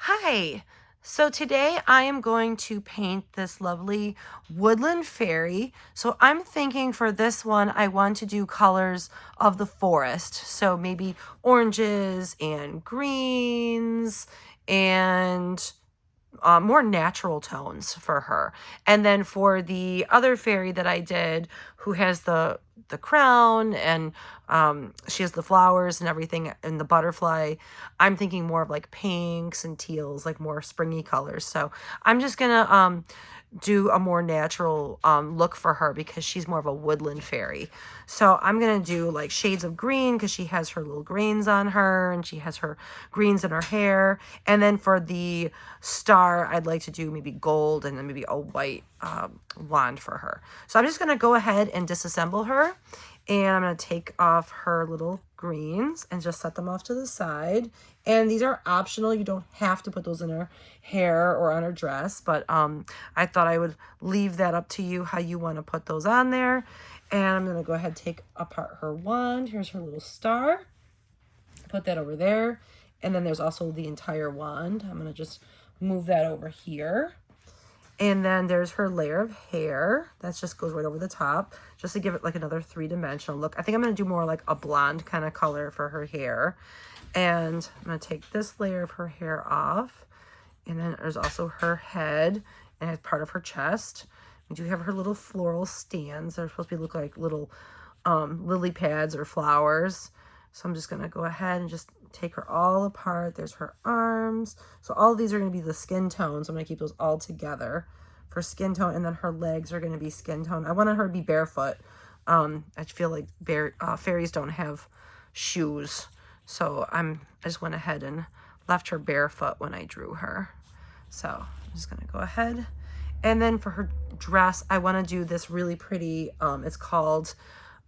Hi. So today I am going to paint this lovely woodland fairy. So I'm thinking for this one, I want to do colors of the forest. So maybe oranges and greens and more natural tones for her. And then for the other fairy that I did, who has the crown and she has the flowers and everything and the butterfly, I'm thinking more of like pinks and teals, like more springy colors. So I'm just gonna do a more natural look for her because she's more of a woodland fairy. So I'm going to do like shades of green because she has her little greens on her and she has her greens in her hair. And then for the star, I'd like to do maybe gold and then maybe a white wand for her. So I'm just going to go ahead and disassemble her. And I'm going to take off her little greens and just set them off to the side. And these are optional. You don't have to put those in her hair or on her dress. But I thought I would leave that up to you how you want to put those on there. And I'm going to go ahead and take apart her wand. Here's her little star. Put that over there. And then there's also the entire wand. I'm going to just move that over here. And then there's her layer of hair. That just goes right over the top, just to give it like another three-dimensional look. I think I'm going to do more like a blonde kind of color for her hair. And I'm going to take this layer of her hair off. And then there's also her head and it's part of her chest. We do have her little floral stands. They're supposed to look like little lily pads or flowers. So I'm just going to go ahead and just take her all apart. There's her arms. So all of these are going to be the skin tones. I'm going to keep those all together for skin tone. And then her legs are going to be skin tone. I wanted her to be barefoot. I feel like fairies don't have shoes. So I just went ahead and left her barefoot when I drew her. So I'm just going to go ahead. And then for her dress, I want to do this really pretty, it's called,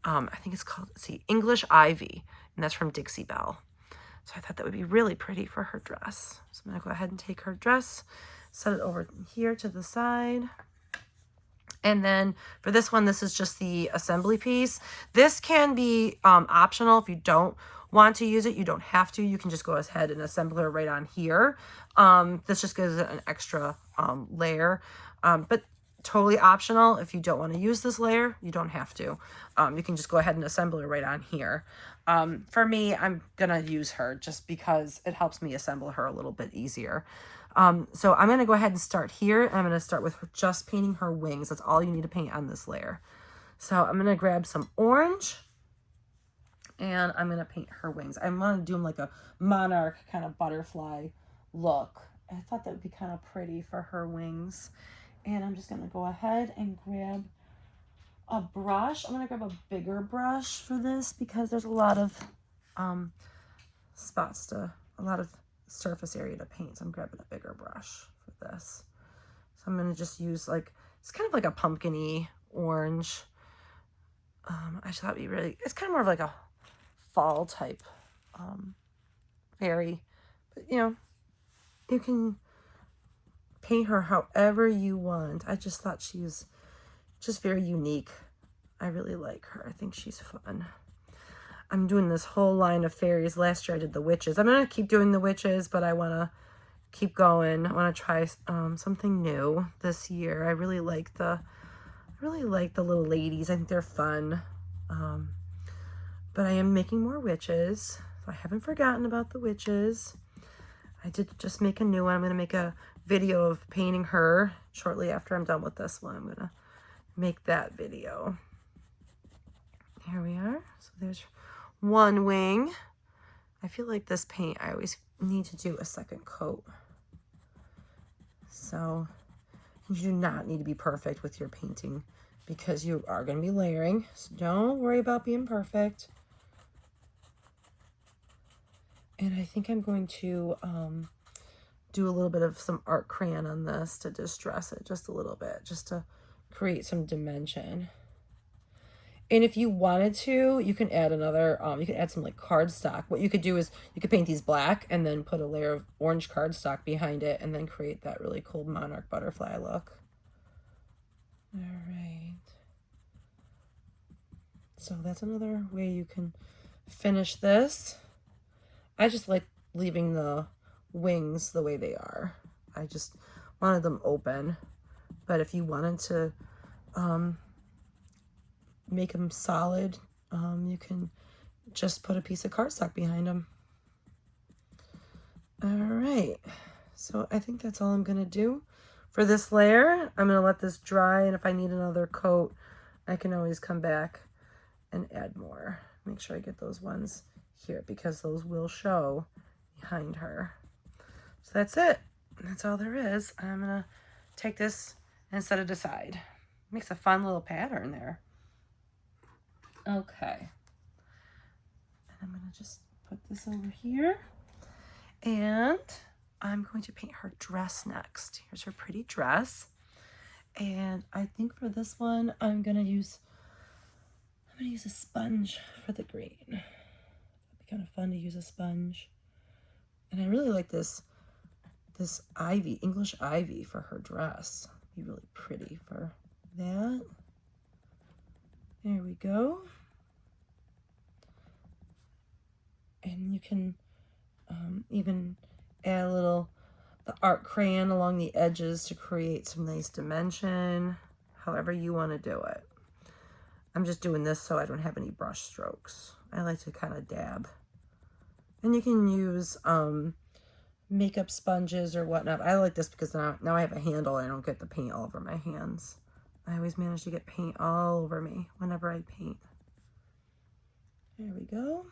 I think it's called, let's see, English Ivy. And that's from Dixie Belle. So I thought that would be really pretty for her dress. So I'm going to go ahead and take her dress, set it over here to the side. And then for this one, this is just the assembly piece. This can be optional if you don't want to use it. You don't have to. You can just go ahead and assemble her right on here. This just gives it an extra layer. But totally optional. If you don't want to use this layer, you don't have to. You can just go ahead and assemble her right on here. For me, I'm going to use her just because it helps me assemble her a little bit easier. So I'm going to go ahead and start here. And I'm going to start with just painting her wings. That's all you need to paint on this layer. So I'm going to grab some orange and I'm going to paint her wings. I'm going to do them like a monarch kind of butterfly look. I thought that would be kind of pretty for her wings. And I'm just going to go ahead and grab a brush. I'm going to grab a bigger brush for this because there's a lot of a lot of surface area to paint. So I'm grabbing a bigger brush for this. So I'm going to just use like, it's kind of like a pumpkin-y orange. I just thought it'd be really, it's kind of more of like a fall type fairy. But, you know, you can paint her however you want. I just thought she was just very unique. I really like her. I think she's fun. I'm doing this whole line of fairies. Last year I did the witches. I'm going to keep doing the witches, but I want to keep going. I want to try something new this year. I really like the little ladies. I think they're fun. But I am making more witches. So I haven't forgotten about the witches. I did just make a new one. I'm going to make a video of painting her shortly after I'm done with this one. I'm going to make that video. Here we are. So there's one wing. I feel like this paint, I always need to do a second coat. So you do not need to be perfect with your painting because you are going to be layering. So don't worry about being perfect. And I think I'm going to do a little bit of some art crayon on this to distress it just a little bit, just to create some dimension. And if you wanted to, you can add another, you can add some like cardstock. What you could do is you could paint these black and then put a layer of orange cardstock behind it and then create that really cool monarch butterfly look. All right. So that's another way you can finish this. I just like leaving the wings the way they are. I just wanted them open. But if you wanted to make them solid, you can just put a piece of cardstock behind them. All right, so I think that's all I'm gonna do for this layer. I'm gonna let this dry, and if I need another coat, I can always come back and add more. Make sure I get those ones here because those will show behind her. So that's it. That's all there is. I'm gonna take this and set it aside. Makes a fun little pattern there. Okay. And I'm gonna just put this over here. And I'm going to paint her dress next. Here's her pretty dress. And I think for this one, I'm gonna use a sponge for the green. It'd be kind of fun to use a sponge. And I really like this ivy, English ivy for her dress. It'd be really pretty for that. There we go. And you can even add the art crayon along the edges to create some nice dimension, however you want to do it. I'm just doing this so I don't have any brush strokes. I like to kind of dab. And you can use makeup sponges or whatnot. I like this because now I have a handle. I don't get the paint all over my hands. I always manage to get paint all over me whenever I paint. There we go.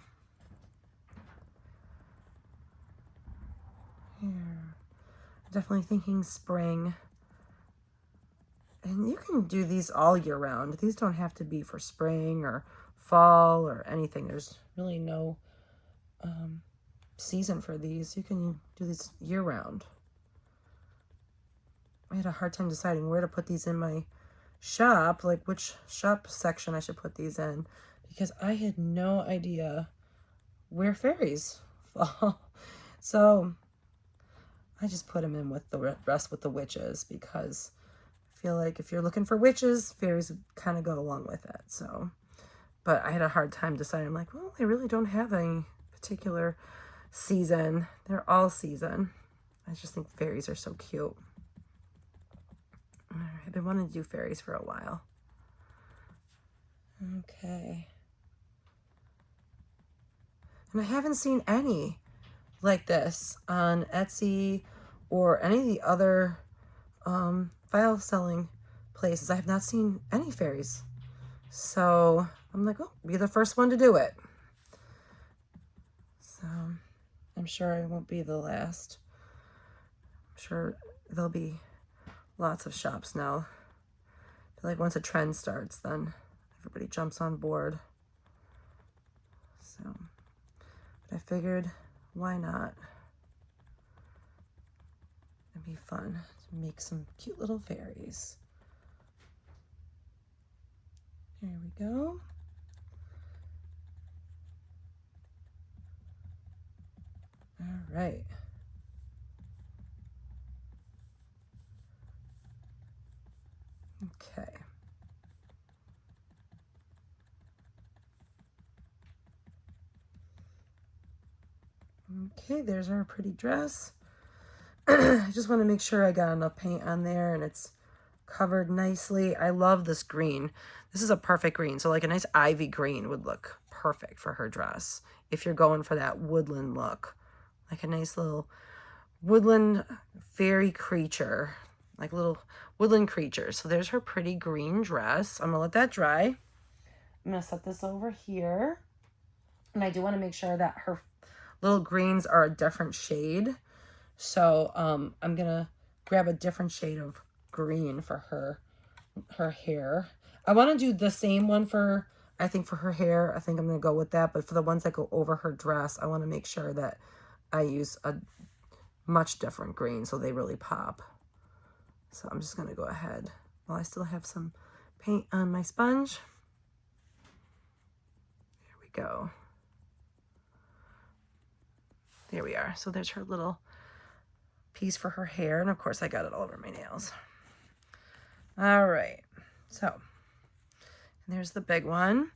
Here. Definitely thinking spring. And you can do these all year round. These don't have to be for spring or fall or anything. There's really no season for these. You can do these year round. I had a hard time deciding where to put these in my shop, like which shop section I should put these in, because I had no idea where fairies fall. So I just put them in with the rest with the witches, because I feel like if you're looking for witches, fairies would kind of go along with it. So, but I had a hard time deciding. I'm like, well, I really don't have any particular season. They're all season. I just think fairies are so cute. All right, I've been wanting to do fairies for a while. Okay. And I haven't seen any like this on Etsy or any of the other file selling places. I have not seen any fairies. So I'm like, oh, be the first one to do it. So I'm sure I won't be the last. I'm sure there'll be lots of shops now. I feel like once a trend starts, then everybody jumps on board. So, but I figured, why not? It'd be fun to make some cute little fairies. Here we go. All right. Okay. Okay, there's our pretty dress. I just want to make sure I got enough paint on there and it's covered nicely. I love this green. This is a perfect green. So like a nice ivy green would look perfect for her dress if you're going for that woodland look. Like a nice little woodland fairy creature, like little woodland creature. So there's her pretty green dress. I'm gonna let that dry. I'm gonna set this over here. And I do want to make sure that her little greens are a different shade. So I'm gonna grab a different shade of green for her hair. I want to do the same one for, I think for her hair. I think I'm gonna go with that. But for the ones that go over her dress, I want to make sure that I use a much different green so they really pop. So I'm just gonna go ahead while I still have some paint on my sponge. There we go. There we are. So there's her little piece for her hair. And of course I got it all over my nails. All right. So there's the big one.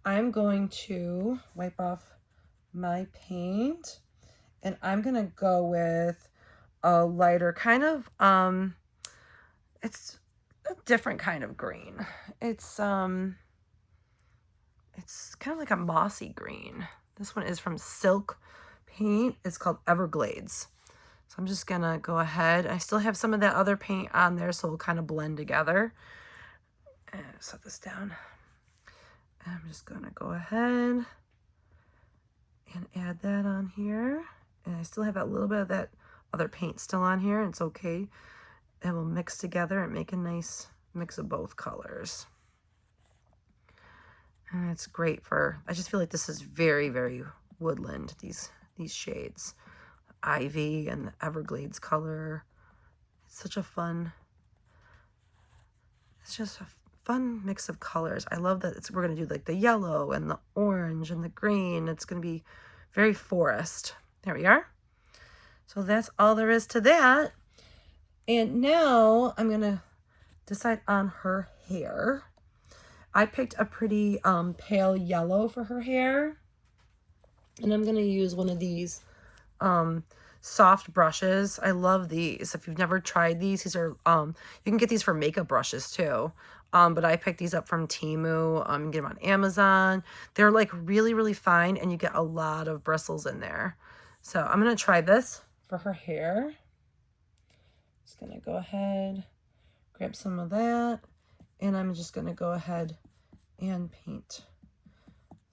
I'm going to wipe off my paint And I'm going to go with a lighter kind of, it's a different kind of green. It's kind of like a mossy green. This one is from Silk Paint. It's called Everglades. So I'm just gonna go ahead. I still have some of that other paint on there, so it'll kind of blend together. And set this down. And I'm just gonna go ahead and add that on here. And I still have a little bit of that other paint still on here. It's okay. It will mix together and make a nice mix of both colors. And it's great for, I just feel like this is very, very woodland, these shades. Ivy and the Everglades color. It's such a fun, it's just a fun mix of colors. I love that we're going to do like the yellow and the orange and the green. It's going to be very forest. There we are. So that's all there is to that. And now I'm going to decide on her hair. I picked a pretty pale yellow for her hair. And I'm going to use one of these soft brushes. I love these. If you've never tried these are, you can get these for makeup brushes too. But I picked these up from Temu. You can get them on Amazon. They're like really, really fine and you get a lot of bristles in there. So I'm going to try this for her hair. Just going to go ahead, grab some of that, and I'm just going to go ahead and paint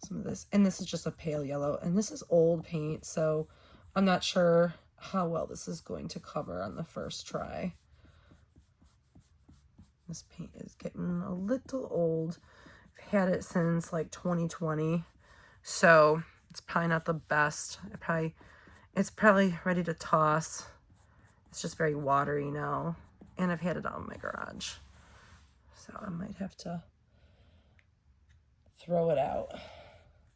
some of this. And this is just a pale yellow, and this is old paint, so I'm not sure how well this is going to cover on the first try. This paint is getting a little old. I've had it since like 2020, so it's probably not the best. It's probably ready to toss. It's just very watery now, and I've had it out in my garage, so I might have to throw it out.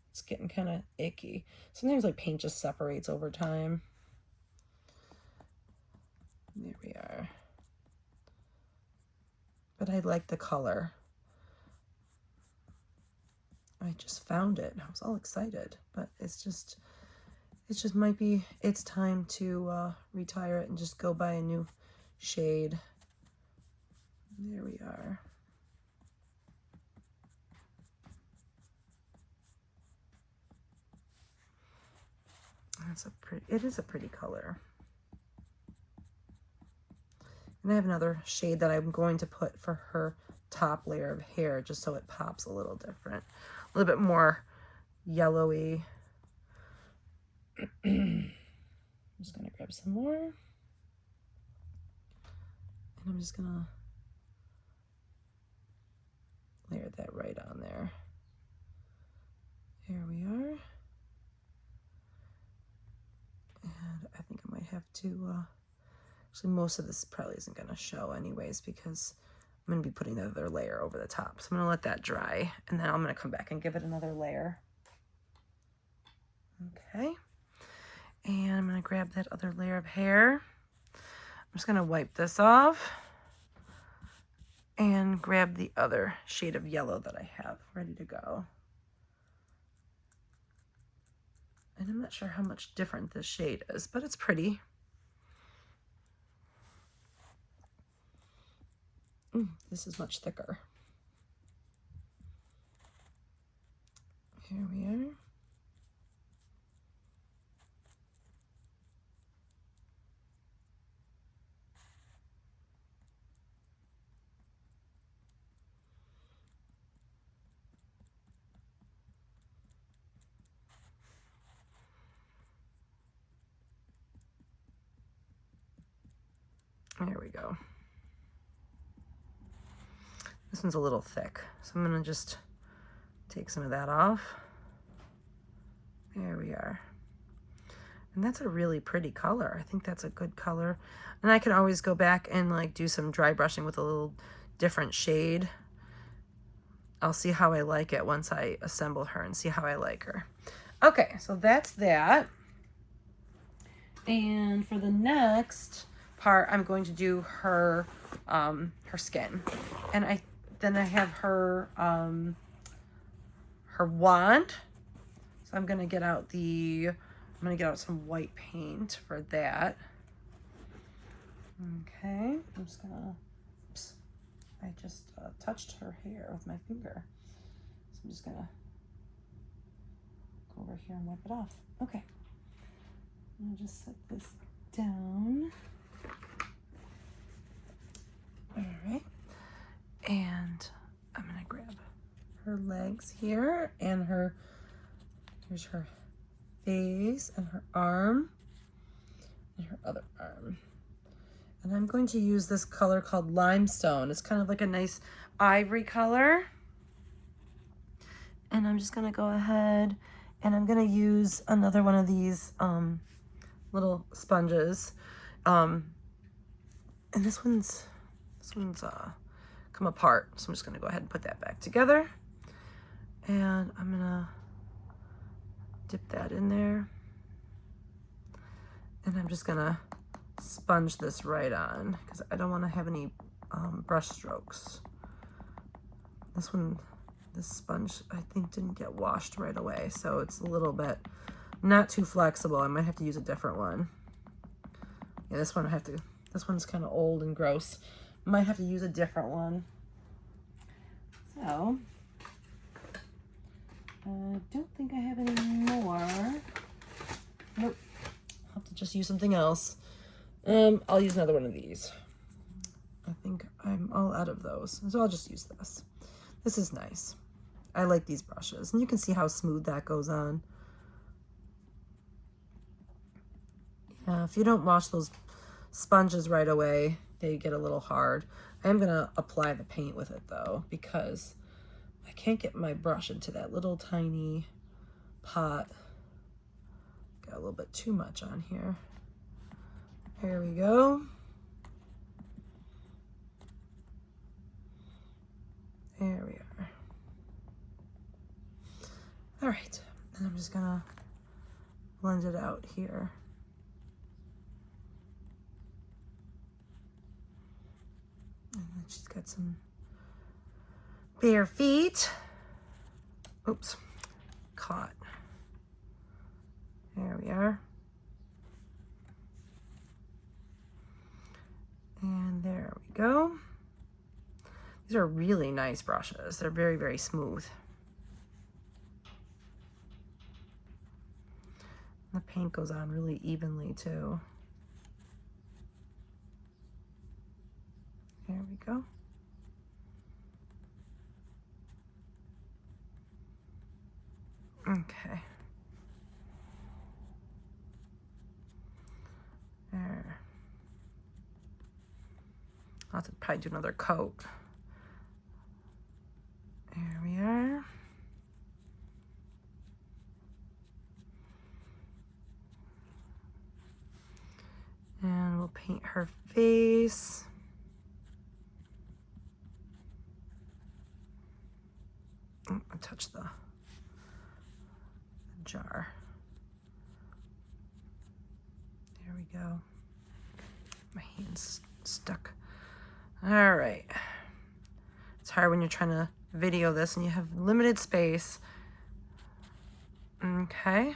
It's getting kind of icky. Sometimes like paint just separates over time. There we are. But I like the color. I just found it. I was all excited, but it just might be, it's time to retire it and just go buy a new shade. There we are. It is a pretty color. And I have another shade that I'm going to put for her top layer of hair, just so it pops a little different, a little bit more yellowy. I'm just gonna grab some more, and I'm just gonna layer that right on there. Here we are. And I think I might have to, actually most of this probably isn't gonna show anyways because I'm gonna be putting the other layer over the top. So I'm gonna let that dry, and then I'm gonna come back and give it another layer. Okay. And I'm gonna grab that other layer of hair. I'm just gonna wipe this off and grab the other shade of yellow that I have ready to go. And I'm not sure how much different this shade is, but it's pretty. This is much thicker. Here we are. There we go. This one's a little thick, so I'm gonna just take some of that off. There we are. And that's a really pretty color. I think that's a good color. And I can always go back and like do some dry brushing with a little different shade. I'll see how I like it once I assemble her and see how I like her. Okay, so that's that. And for the next part, I'm going to do her her skin. And then I have her her wand. So I'm gonna get out the gonna get out some white paint for that. Okay, I'm just gonna, oops, I just touched her hair with my finger. So I'm just gonna go over here and wipe it off. Okay, I'm gonna just set this down. All right, and I'm gonna grab her legs here and here's her face and her arm and her other arm. And I'm going to use this color called limestone. It's kind of like a nice ivory color. And I'm just gonna go ahead and I'm gonna use another one of these little sponges. And this one's come apart. So I'm just gonna go ahead and put that back together. And I'm gonna dip that in there. And I'm just gonna sponge this right on because I don't want to have any brush strokes. This sponge I think didn't get washed right away, so it's a little bit not too flexible. I might have to use a different one. Yeah, this one's kind of old and gross. Might have to use a different one. So I don't think I have any more. Nope. I'll have to just use something else. I'll use another one of these. I think I'm all out of those, so I'll just use this. This is nice. I like these brushes, and you can see how smooth that goes on. Yeah, if you don't wash those sponges right away, they get a little hard. I am gonna apply the paint with it though, because I can't get my brush into that little tiny pot. Got a little bit too much on here. There we go. There we are. All right, and I'm just gonna blend it out here. And then she's got some bare feet. Oops, caught. There we are. And there we go. These are really nice brushes. They're very, very smooth. The paint goes on really evenly too. There we go. Okay. There. I'll have to probably do another coat. There we are. And we'll paint her face. Oh, I touched the jar. There we go. My hand's stuck. All right. It's hard when you're trying to video this and you have limited space. Okay.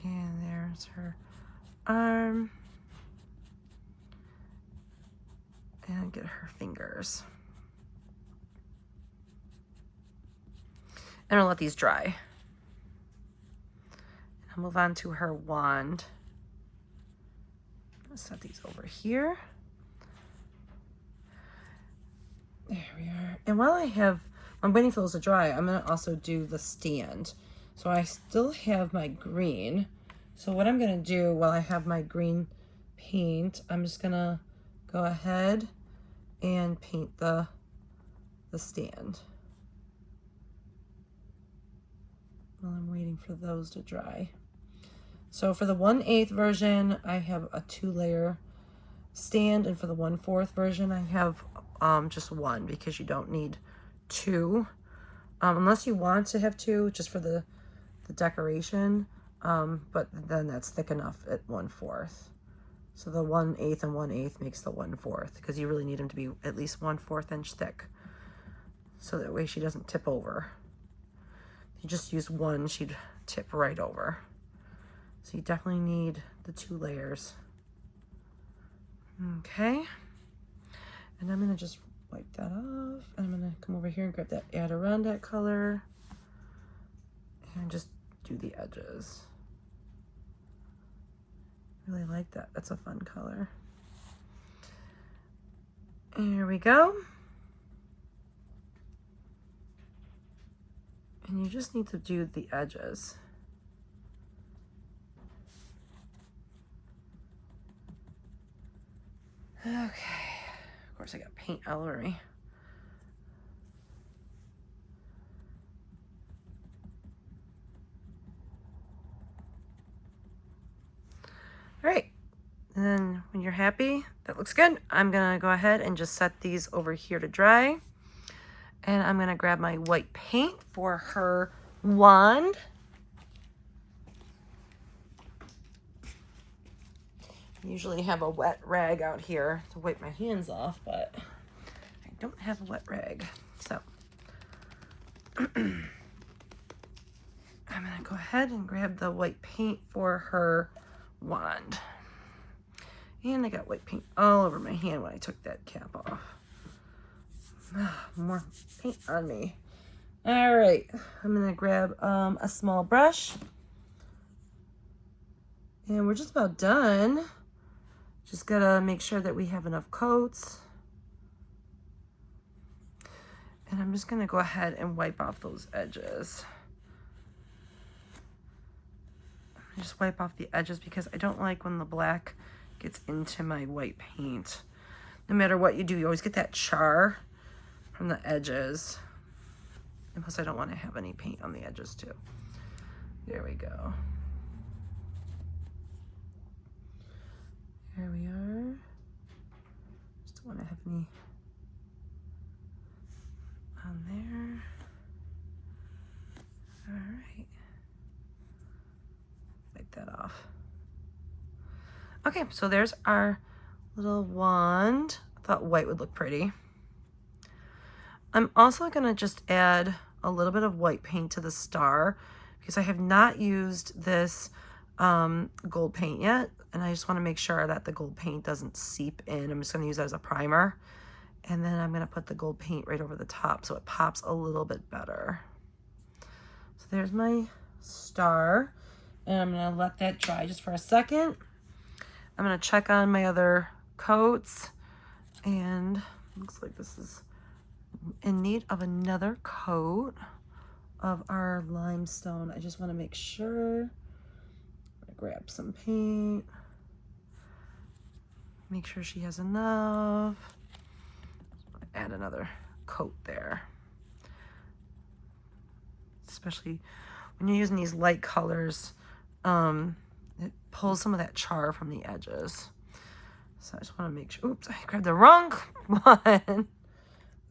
And there's her arm. And get her fingers. And I'll let these dry. I'll move on to her wand. Let's set these over here. There we are. And while I'm waiting for those to dry, I'm gonna also do the stand. So I still have my green. So what I'm gonna do while I have my green paint, I'm just gonna go ahead and paint the stand. While I'm waiting for those to dry. So for the 1/8 version, I have a 2-layer stand, and for the 1/4 version, I have just one, because you don't need two, unless you want to have two, just for the decoration. But then that's thick enough at 1/4. So the 1/8 and 1/8 makes the 1/4, because you really need them to be at least 1/4 inch thick, so that way she doesn't tip over. If you just use one, she'd tip right over. So you definitely need the 2 layers. Okay. And I'm gonna just wipe that off. And I'm gonna come over here and grab that Adirondack color and just do the edges. Really like that. That's a fun color. Here we go. And you just need to do the edges. Okay. Of course I got paint all over me. All right. And then when you're happy, that looks good, I'm gonna go ahead and just set these over here to dry. And I'm gonna grab my white paint for her wand. I usually have a wet rag out here to wipe my hands off, but I don't have a wet rag. So I'm gonna go ahead and grab the white paint for her wand. And I got white paint all over my hand when I took that cap off. More paint on me. All right, I'm gonna grab a small brush. And we're just about done. Just gotta make sure that we have enough coats. And I'm just gonna go ahead and wipe off those edges. Just wipe off the edges because I don't like when the black gets into my white paint. No matter what you do, you always get that char from the edges. And plus I don't want to have any paint on the edges too. There we go. There we are. Just don't want to have any on there. All right. Wipe that off. Okay, so there's our little wand. I thought white would look pretty. I'm also gonna just add a little bit of white paint to the star because I have not used this gold paint yet. And I just wanna make sure that the gold paint doesn't seep in. I'm just gonna use that as a primer. And then I'm gonna put the gold paint right over the top so it pops a little bit better. So there's my star. And I'm gonna let that dry just for a second. I'm gonna check on my other coats, and looks like this is in need of another coat of our limestone. I just wanna make sure. I'm gonna grab some paint. Make sure she has enough. Add another coat there. Especially when you're using these light colors, it pulls some of that char from the edges. So I just want to make sure. Oops, I grabbed the wrong one.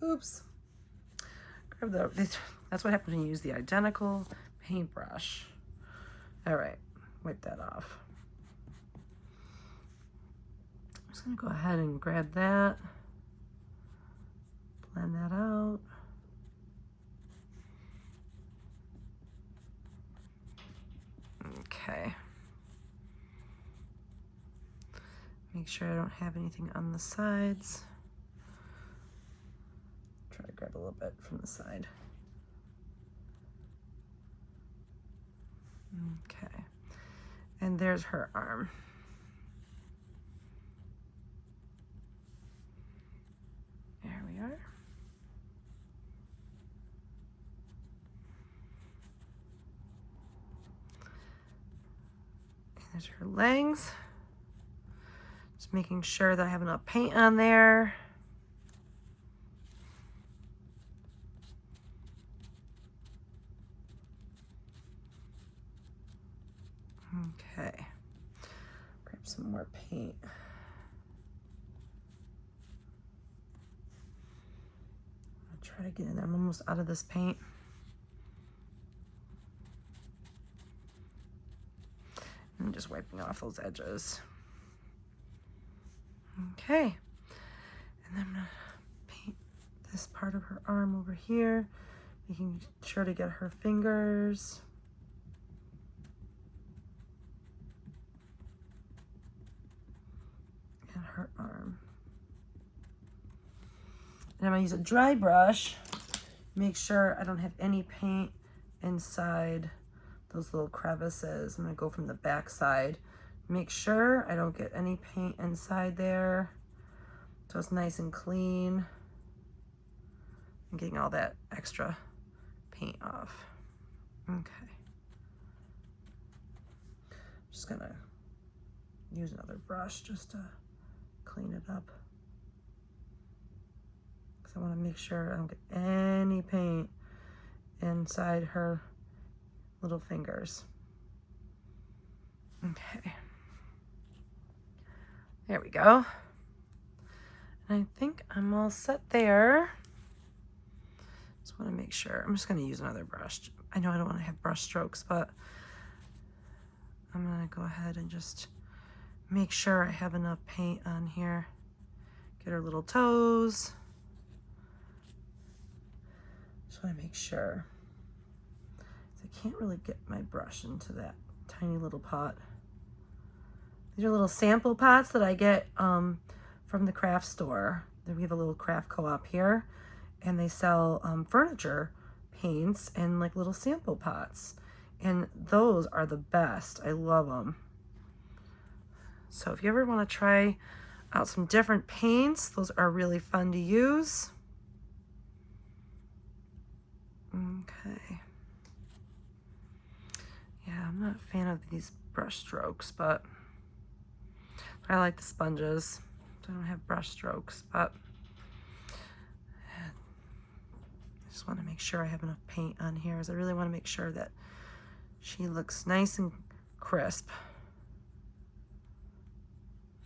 Oops. That's what happens when you use the identical paintbrush. All right, wipe that off. I'm just gonna go ahead and grab that, blend that out. Okay. Make sure I don't have anything on the sides. Try to grab a little bit from the side. Okay. And there's her arm. There we are. There's her legs. Just making sure that I have enough paint on there. Okay. Grab some more paint. I'll try to get in there. I'm almost out of this paint. And just wiping off those edges. Okay, and then I'm gonna paint this part of her arm over here, making sure to get her fingers. and her arm. And I'm gonna use a dry brush. Make sure I don't have any paint inside those little crevices. I'm gonna go from the back side. Make sure I don't get any paint inside there. So it's nice and clean. I'm getting all that extra paint off. Okay. Just gonna use another brush just to clean it up. Because I want to make sure I don't get any paint inside her little fingers. Okay. There we go. And I think I'm all set there. Just want to make sure. I'm just going to use another brush. I know I don't want to have brush strokes, but I'm going to go ahead and just make sure I have enough paint on here. Get her little toes. Just want to make sure. I can't really get my brush into that tiny little pot. These are little sample pots that I get from the craft store. We have a little craft co-op here, and they sell furniture paints and like little sample pots. And those are the best. I love them. So if you ever want to try out some different paints, those are really fun to use. Okay. Yeah, I'm not a fan of these brush strokes, but I like the sponges. I don't have brush strokes, but I just want to make sure I have enough paint on here, as I really want to make sure that she looks nice and crisp.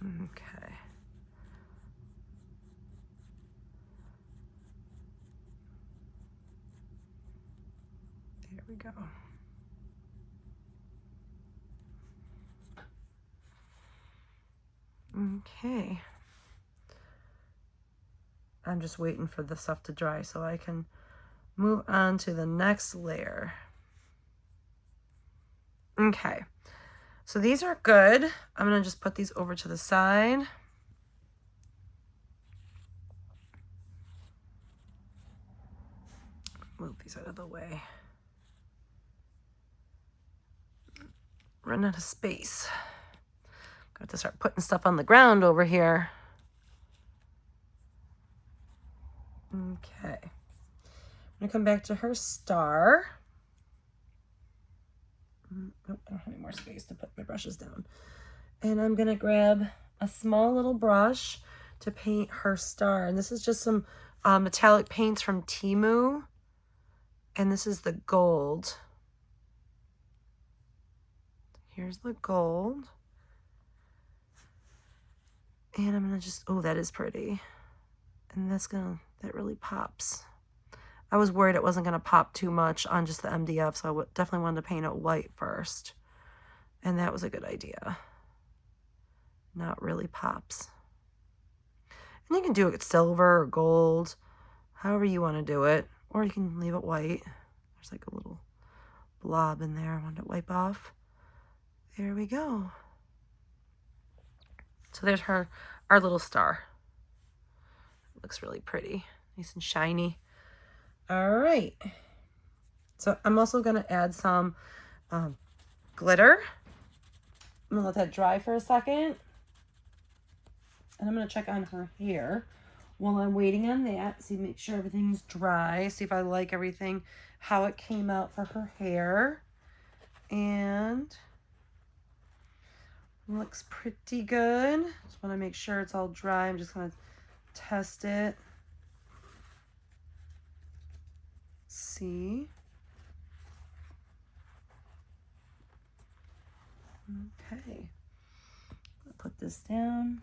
Okay. There we go. Okay. I'm just waiting for the stuff to dry so I can move on to the next layer. Okay. So these are good. I'm going to just put these over to the side. Move these out of the way. Run out of space. Got to start putting stuff on the ground over here. Okay. I'm going to come back to her star. Oh, I don't have any more space to put my brushes down. And I'm going to grab a small little brush to paint her star. And this is just some metallic paints from Temu. And this is the gold. Here's the gold. And I'm going to just, oh, that is pretty. And that really pops. I was worried it wasn't going to pop too much on just the MDF, so I definitely wanted to paint it white first. And that was a good idea. Now it really pops. And you can do it silver or gold, however you want to do it. Or you can leave it white. There's like a little blob in there I wanted to wipe off. There we go. So there's our little star. It looks really pretty, nice and shiny. All right. So I'm also going to add some glitter. I'm going to let that dry for a second. And I'm going to check on her hair while I'm waiting on that. See, make sure everything's dry. See if I like everything, how it came out for her hair. And looks pretty good. Just want to make sure it's all dry. I'm just going to test it. See. Okay. I'll put this down.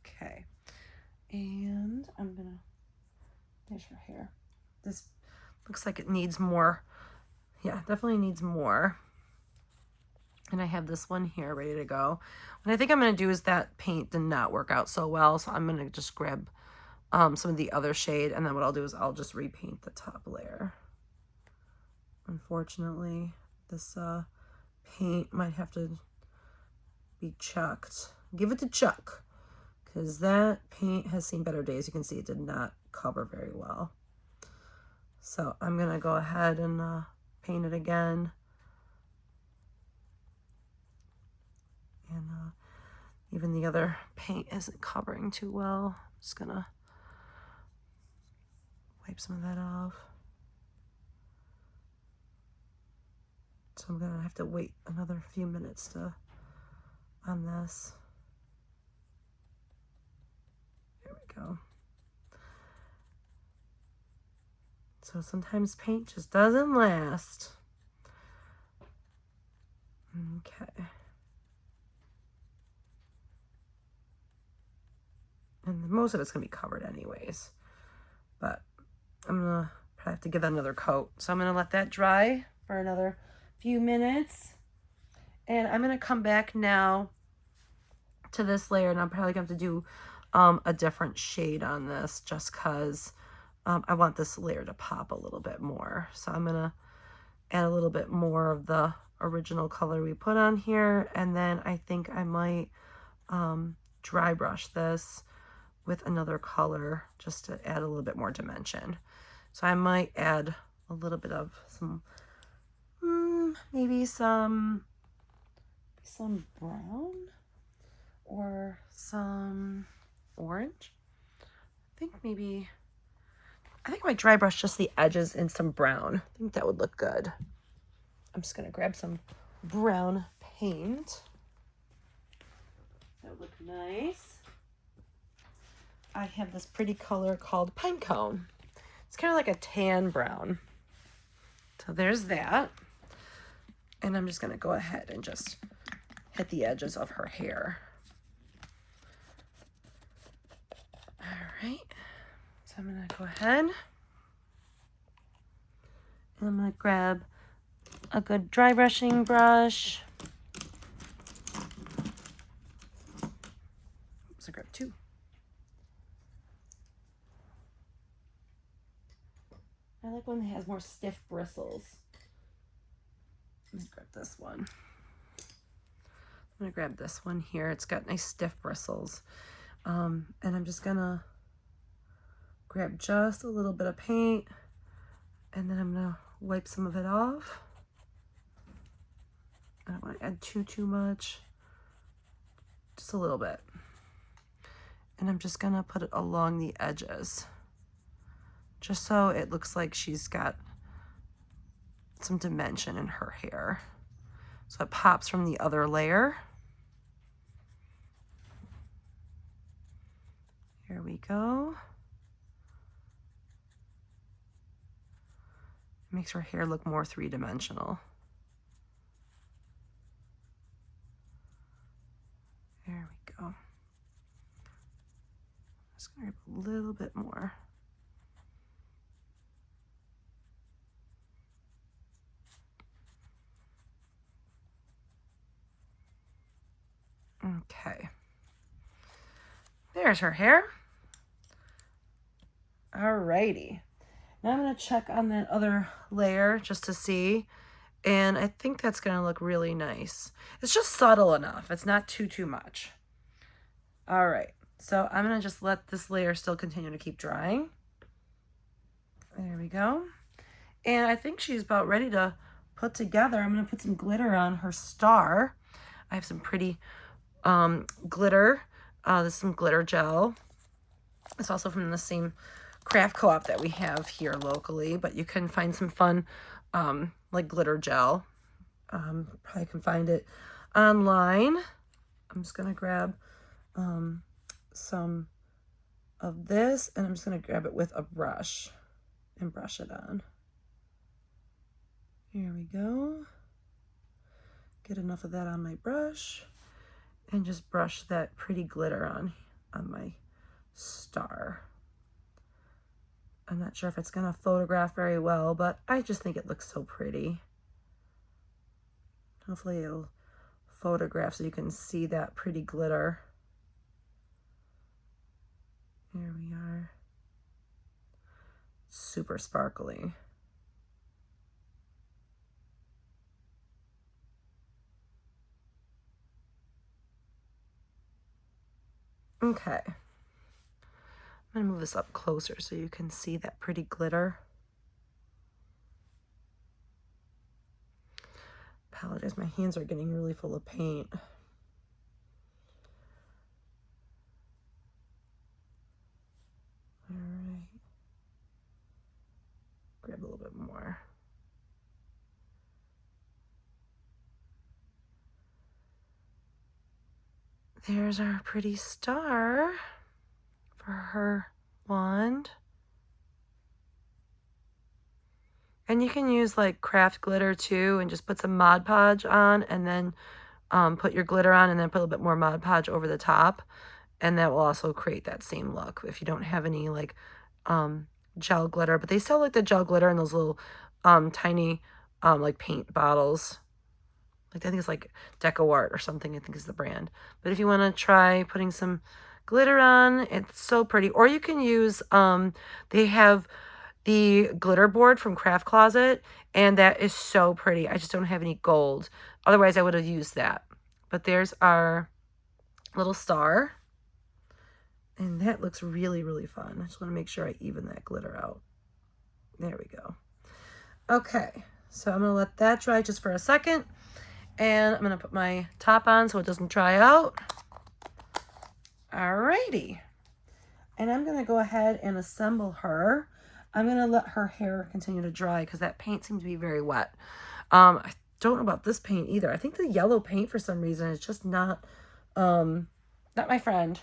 Okay. And I'm gonna, there's her hair. This looks like it needs more. Yeah, definitely needs more. And I have this one here ready to go. What I think I'm going to do is that paint did not work out so well, so I'm going to just grab some of the other shade, and then what I'll do is I'll just repaint the top layer. Unfortunately, this paint might have to be chucked. Give it to Chuck, because that paint has seen better days. You can see it did not cover very well. So I'm going to go ahead and paint it again. And even the other paint isn't covering too well. I'm just going to wipe some of that off. So I'm going to have to wait another few minutes on this. There we go. So sometimes paint just doesn't last. Okay. And most of it's going to be covered anyways. But I'm going to probably have to give that another coat. So I'm going to let that dry for another few minutes. And I'm going to come back now to this layer, and I'm probably going to have to do a different shade on this just because I want this layer to pop a little bit more. So I'm going to add a little bit more of the original color we put on here, and then I think I might dry brush this with another color just to add a little bit more dimension. So I might add a little bit of some, maybe some brown or some orange. I think I might dry brush just the edges in some brown. I think that would look good. I'm just gonna grab some brown paint. That would look nice. I have this pretty color called pine cone. It's kind of like a tan brown. So there's that. And I'm just gonna go ahead and just hit the edges of her hair. All right. So I'm gonna go ahead and I'm gonna grab a good dry brushing brush. Oops, I grabbed two. I like one that has more stiff bristles. Let me grab this one. I'm gonna grab this one here. It's got nice stiff bristles. And I'm just gonna grab just a little bit of paint, and then I'm gonna wipe some of it off. I don't want to add too much, just a little bit. And I'm just gonna put it along the edges, just so it looks like she's got some dimension in her hair. So it pops from the other layer. Here we go. It makes her hair look more three-dimensional. There we go. Just gonna grab a little bit more. Okay. There's her hair. Alrighty. Now I'm gonna check on that other layer just to see. And I think that's gonna look really nice. It's just subtle enough. It's not too much. All right, so I'm gonna just let this layer still continue to keep drying. There we go. And I think she's about ready to put together. I'm gonna put some glitter on her star. I have some pretty glitter. This is some glitter gel. It's also from the same craft co-op that we have here locally, but you can find some fun like glitter gel. Probably can find it online. I'm just gonna grab some of this, and I'm just gonna grab it with a brush and brush it on. Here we go. Get enough of that on my brush and just brush that pretty glitter on my star. I'm not sure if it's gonna photograph very well, but I just think it looks so pretty. Hopefully it'll photograph so you can see that pretty glitter. Here we are. Super sparkly. Okay. I'm going to move this up closer so you can see that pretty glitter. Apologize, my hands are getting really full of paint. All right. Grab a little bit more. There's our pretty star for her wand. And you can use like craft glitter too and just put some Mod Podge on and then put your glitter on and then put a little bit more Mod Podge over the top. And that will also create that same look if you don't have any like gel glitter. But they sell like the gel glitter in those little tiny like paint bottles. Like I think it's like Deco Art or something, I think is the brand. But if you want to try putting some glitter on, it's so pretty. Or you can use, they have the glitter board from Craft Closet, and that is so pretty. I just don't have any gold. Otherwise, I would have used that. But there's our little star. And that looks really, really fun. I just want to make sure I even that glitter out. There we go. Okay, so I'm going to let that dry just for a second. And I'm going to put my top on so it doesn't dry out. Alrighty. And I'm going to go ahead and assemble her. I'm going to let her hair continue to dry because that paint seems to be very wet. I don't know about this paint either. I think the yellow paint for some reason is just not my friend.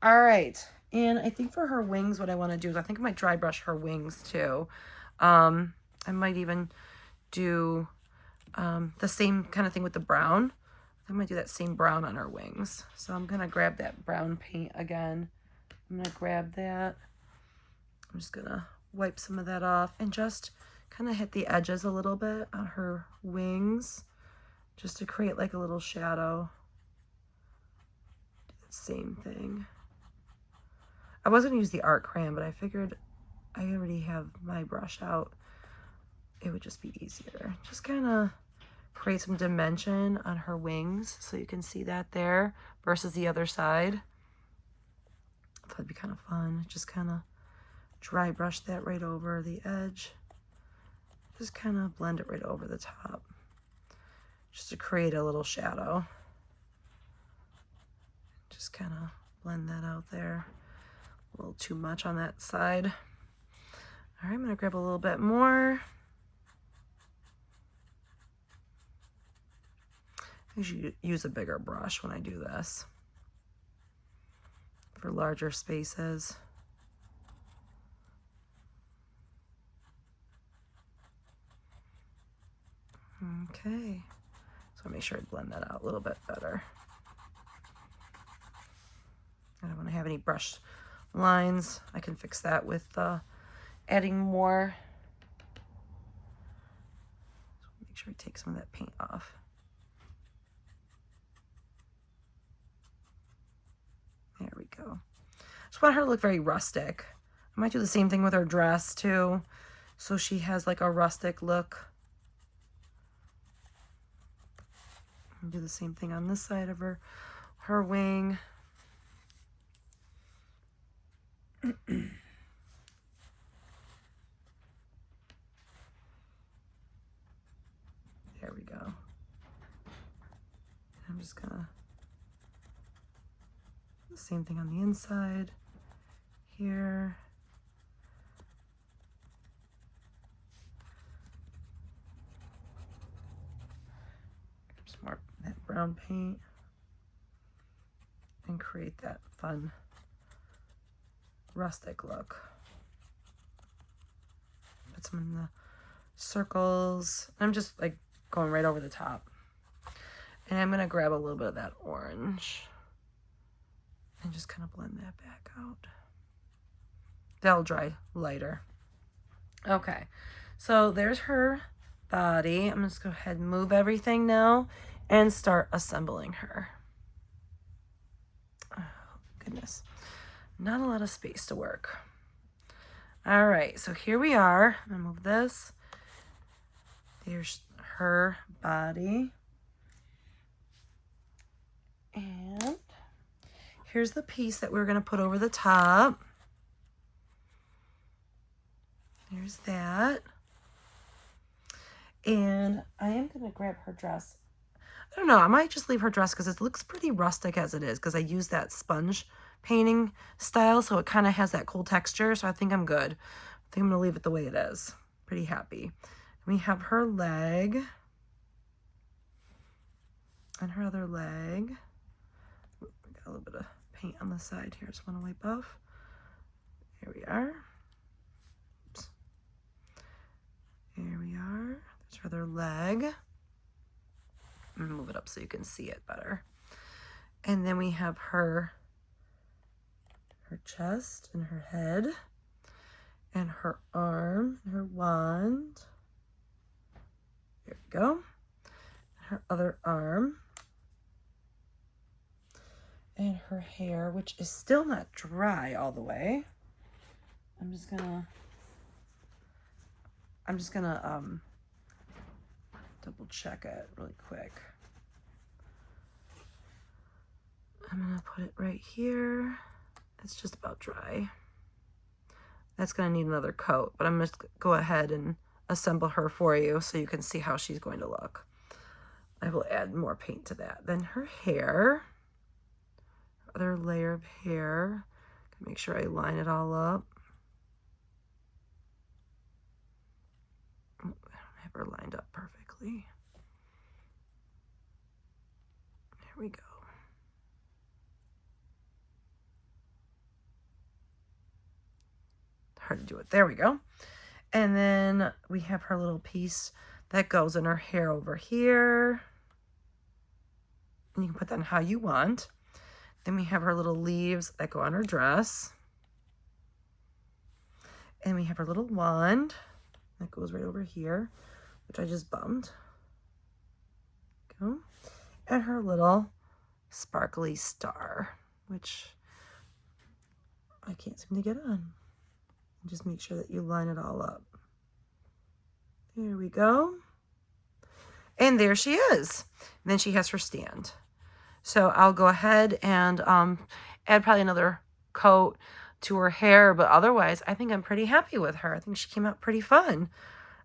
All right. And I think for her wings, what I want to do is I think I might dry brush her wings too. I might even do the same kind of thing with the brown. I might do that same brown on her wings. So I'm going to grab that brown paint again. I'm going to grab that. I'm just going to wipe some of that off and just kind of hit the edges a little bit on her wings just to create like a little shadow. Do the same thing. I was going to use the art crayon, but I figured I already have my brush out. It would just be easier. Just kind of create some dimension on her wings so you can see that there versus the other side. That'd be kind of fun. Just kind of dry brush that right over the edge. Just kind of blend it right over the top just to create a little shadow. Just kind of blend that out there. A little too much on that side. All right, I'm going to grab a little bit more. I usually use a bigger brush when I do this for larger spaces. Okay, so make sure I blend that out a little bit better. I don't want to have any brush lines. I can fix that with adding more. So make sure I take some of that paint off. There we go. Just want her to look very rustic. I might do the same thing with her dress too, so she has like a rustic look. And do the same thing on this side of her wing. There we go. I'm just gonna do the same thing on the inside here. Some more that brown paint and create that fun rustic look. Put some in the circles. I'm just like going right over the top. And I'm gonna grab a little bit of that orange and just kind of blend that back out. That'll dry lighter. Okay, so there's her body. I'm just gonna go ahead and move everything now and start assembling her. Oh, goodness. Not a lot of space to work. All right, so here we are. I'm gonna move this. There's her body. And here's the piece that we're going to put over the top. There's that. And I am going to grab her dress. I don't know, I might just leave her dress because it looks pretty rustic as it is, because I use that sponge painting style, so it kind of has that cool texture, so I think I'm good. I think I'm going to leave it the way it is. Pretty happy. We have her leg and her other leg. We got a little bit of paint on the side here. Just want to wipe off. Here we are. Oops. Here we are. There's her other leg. I'm gonna move it up so you can see it better. And then we have her chest and her head and her arm and her wand. There we go. Her other arm. And her hair, which is still not dry all the way. I'm just gonna double check it really quick. I'm gonna put it right here. It's just about dry. That's gonna need another coat, but I'm just gonna go ahead and assemble her for you so you can see how she's going to look. I will add more paint to that. Then her hair. Other layer of hair. Make sure I line it all up. Oh, I don't have her lined up perfectly. There we go. Hard to do it. There we go. And then we have her little piece that goes in her hair over here. And you can put that in how you want. Then we have her little leaves that go on her dress. And we have her little wand that goes right over here, which I just bumped. Go. And her little sparkly star, which I can't seem to get on. Just make sure that you line it all up. There we go. And there she is. And then she has her stand. So I'll go ahead and add probably another coat to her hair, but otherwise I think I'm pretty happy with her. I think she came out pretty fun.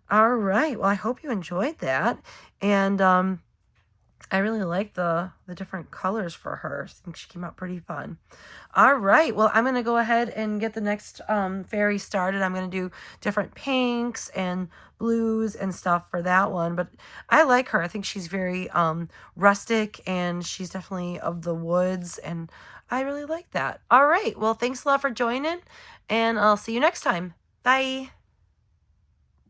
All right, well, I hope you enjoyed that. And I really like the different colors for her. I think she came out pretty fun. All right, well, I'm going to go ahead and get the next fairy started. I'm going to do different pinks and blues and stuff for that one. But I like her. I think she's very rustic, and she's definitely of the woods, and I really like that. All right, well, thanks a lot for joining, and I'll see you next time. Bye.